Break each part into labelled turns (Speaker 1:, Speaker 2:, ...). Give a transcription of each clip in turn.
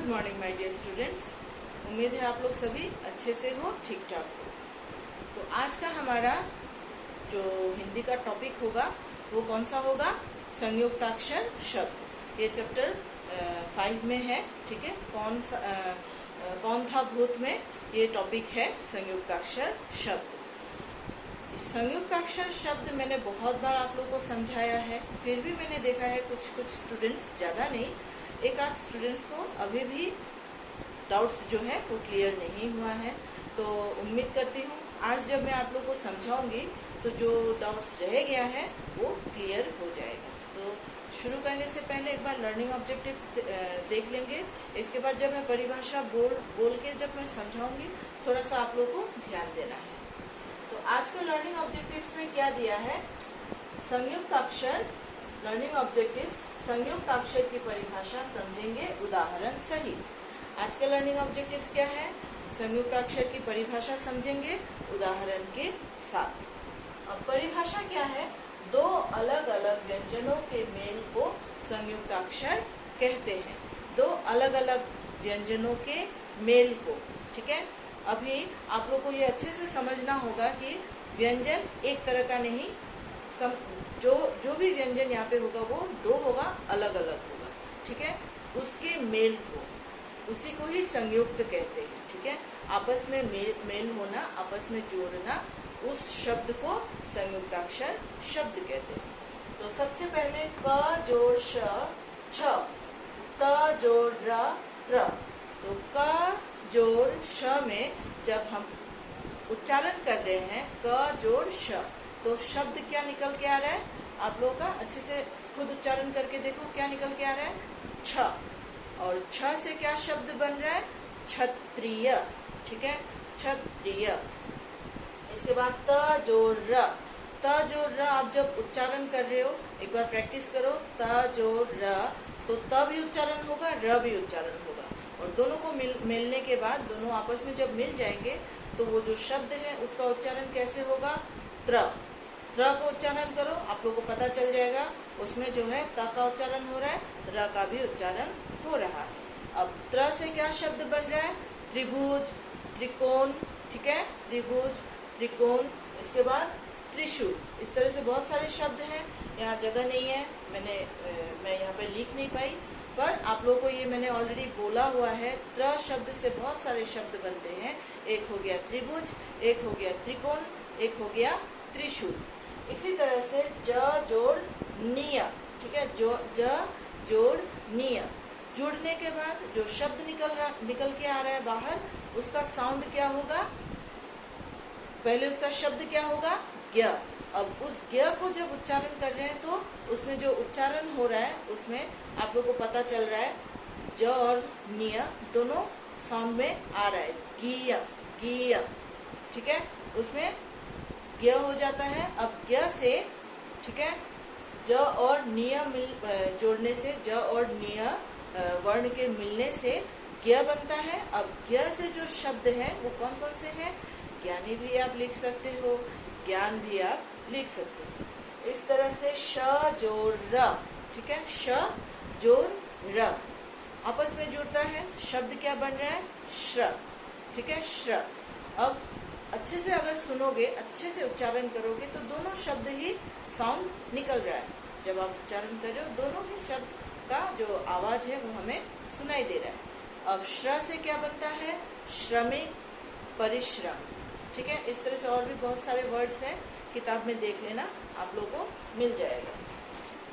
Speaker 1: Morning my dear students. उम्मीद है आप लोग सभी अच्छे से हो, ठीक ठाक हो। तो आज का हमारा जो हिंदी का टॉपिक होगा वो कौन सा होगा? संयुक्ताक्षर शब्द। ये चैप्टर 5 में है, ठीक है। कौन था भूत में ये टॉपिक है संयुक्ताक्षर शब्द। संयुक्ताक्षर शब्द मैंने बहुत बार आप लोगों को समझाया है, फिर भी मैंने देखा है कुछ स्टूडेंट्स, ज़्यादा नहीं, एक आध स्टूडेंट्स को अभी भी डाउट्स जो है वो क्लियर नहीं हुआ है। तो उम्मीद करती हूँ आज जब मैं आप लोगों को समझाऊंगी तो जो डाउट्स रह गया है वो क्लियर हो जाएगा। तो शुरू करने से पहले एक बार लर्निंग ऑब्जेक्टिव्स देख लेंगे। इसके बाद जब मैं परिभाषा बोल के जब मैं समझाऊंगी थोड़ा सा आप लोगों को ध्यान देना है। तो आज का लर्निंग ऑब्जेक्टिव्स में क्या दिया है? संयुक्त अक्षर। लर्निंग ऑब्जेक्टिव्स संयुक्त अक्षर की परिभाषा समझेंगे उदाहरण सहित। आज का लर्निंग ऑब्जेक्टिव्स क्या है? संयुक्त अक्षर की परिभाषा समझेंगे उदाहरण के साथ। अब परिभाषा क्या है? दो अलग अलग व्यंजनों के मेल को संयुक्त अक्षर कहते हैं। दो अलग अलग व्यंजनों के मेल को, ठीक है। अभी आप लोग को ये अच्छे से समझना होगा कि व्यंजन एक तरह का नहीं, जो भी व्यंजन यहाँ पे होगा वो दो होगा, अलग अलग होगा, ठीक है। उसके मेल को, उसी को ही संयुक्त कहते हैं, ठीक है। आपस में मेल होना, आपस में जोड़ना, उस शब्द को संयुक्ताक्षर शब्द कहते हैं। तो सबसे पहले क जोड़ श छ, त जोड़ र त्र। तो क जोड़ श में जब हम उच्चारण कर रहे हैं क जोड़ श, तो शब्द क्या निकल के आ रहा है? आप लोगों का अच्छे से खुद उच्चारण करके देखो क्या निकल के आ रहा है? छ। और छ से क्या शब्द बन रहा है? क्षत्रिय, ठीक है, क्षत्रिय। इसके बाद त जोड़ र, त जोड़ र आप जब उच्चारण कर रहे हो एक बार प्रैक्टिस करो। त जोड़ र, तो त भी उच्चारण होगा, र भी उच्चारण होगा, और दोनों को मिलने के बाद दोनों आपस में जब मिल जाएंगे तो वो जो शब्द है उसका उच्चारण कैसे होगा? त्र। त्र को उच्चारण करो, आप लोगों को पता चल जाएगा उसमें जो है त का उच्चारण हो रहा है, र का भी उच्चारण हो रहा है। अब त्र से क्या शब्द बन रहा है? त्रिभुज, त्रिकोण, ठीक है, त्रिभुज, त्रिकोण। इसके बाद त्रिशूल। इस तरह से बहुत सारे शब्द हैं, यहाँ जगह नहीं है, मैं यहाँ पे लिख नहीं पाई, पर आप लोगों को ये मैंने ऑलरेडी बोला हुआ है। त्र शब्द से बहुत सारे शब्द बनते हैं। एक हो गया त्रिभुज, एक हो गया त्रिकोण, एक हो गया त्रिशूल। इसी तरह से ज जोड़ निय, ठीक है, ज जोड़ निय। जुड़ने के बाद जो शब्द निकल के आ रहा है बाहर, उसका साउंड क्या होगा? पहले उसका शब्द क्या होगा? ज्ञ। अब उस ज्ञ को जब उच्चारण कर रहे हैं तो उसमें जो उच्चारण हो रहा है उसमें आप लोग को पता चल रहा है ज और निय दोनों साउंड में आ रहा है। गीय, गीय, ठीक है, उसमें ज्ञ हो जाता है। अब ज्ञ से, ठीक है, ज और निय जोड़ने से, ज और निय वर्ण के मिलने से ज्ञ बनता है। अब ज्ञ से जो शब्द है वो कौन कौन से हैं? ज्ञानी भी आप लिख सकते हो, ज्ञान भी आप लिख सकते हो। इस तरह से श जोड़ र, ठीक है, श जोड़ र आपस में जुड़ता है, शब्द क्या बन रहा है? श्र, ठीक है, श्र। अब अच्छे से अगर सुनोगे, अच्छे से उच्चारण करोगे तो दोनों शब्द ही साउंड निकल रहा है। जब आप उच्चारण कर रहे हो दोनों ही शब्द का जो आवाज है वो हमें सुनाई दे रहा है। अब श्र से क्या बनता है? श्रमिक, परिश्रम, ठीक है। इस तरह से और भी बहुत सारे वर्ड्स हैं, किताब में देख लेना, आप लोगों को मिल जाएगा।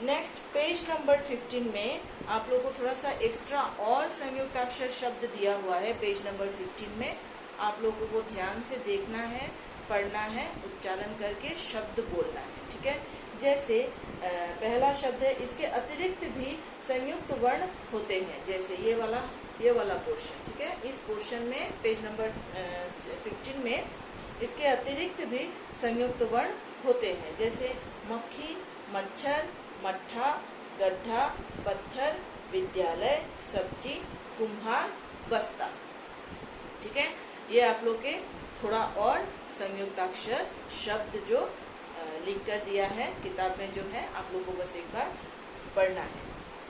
Speaker 1: नेक्स्ट पेज नंबर 15 में आप लोगों को थोड़ा सा एक्स्ट्रा और संयुक्ताक्षर शब्द दिया हुआ है। पेज नंबर 15 में आप लोगों को ध्यान से देखना है, पढ़ना है, उच्चारण करके शब्द बोलना है, ठीक है। जैसे पहला शब्द है, इसके अतिरिक्त भी संयुक्त वर्ण होते हैं, जैसे ये वाला पोर्शन, ठीक है। इस पोर्शन में पेज नंबर 15 में इसके अतिरिक्त भी संयुक्त वर्ण होते हैं, जैसे मक्खी, मच्छर, मट्ठा, गड्ढा, पत्थर, विद्यालय, सब्जी, कुम्हार, बस्ता, ठीक है। ये आप लोग के थोड़ा और संयुक्ताक्षर शब्द जो लिख कर दिया है किताब में, जो है आप लोगों को बस एक बार पढ़ना है।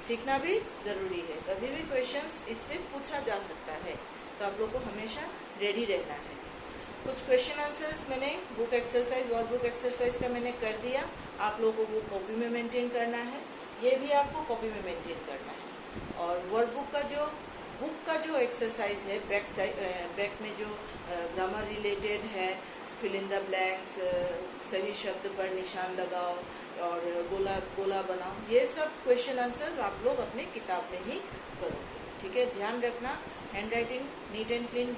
Speaker 1: सीखना भी ज़रूरी है। कभी भी क्वेश्चंस इससे पूछा जा सकता है, तो आप लोग को हमेशा रेडी रहना है। कुछ क्वेश्चन आंसर्स मैंने book exercise, work book exercise का मैंने कर दिया। आप लोगों को वो कॉपी में मेंटेन करना है, ये भी आपको कॉपी में मेंटेन करना है। और वर्क बुक का जो एक्सरसाइज है, बैक में जो ग्रामर रिलेटेड है, फिल इन द ब्लैंक्स, सही शब्द पर निशान लगाओ और गोला बनाओ, ये सब क्वेश्चन आंसर्स आप लोग अपने किताब में ही करोगे। ठीक है, ध्यान रखना, hand writing neat and clean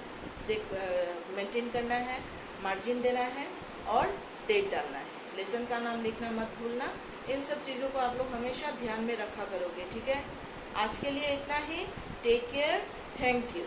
Speaker 1: maintain करना है, मार्जिन देना है और डेट डालना है। लेसन का नाम लिखना मत भूलना। इन सब चीज़ों को आप लोग हमेशा ध्यान में रखा करोगे। ठीक है, आज के लिए इतना ही। Take care, thank you.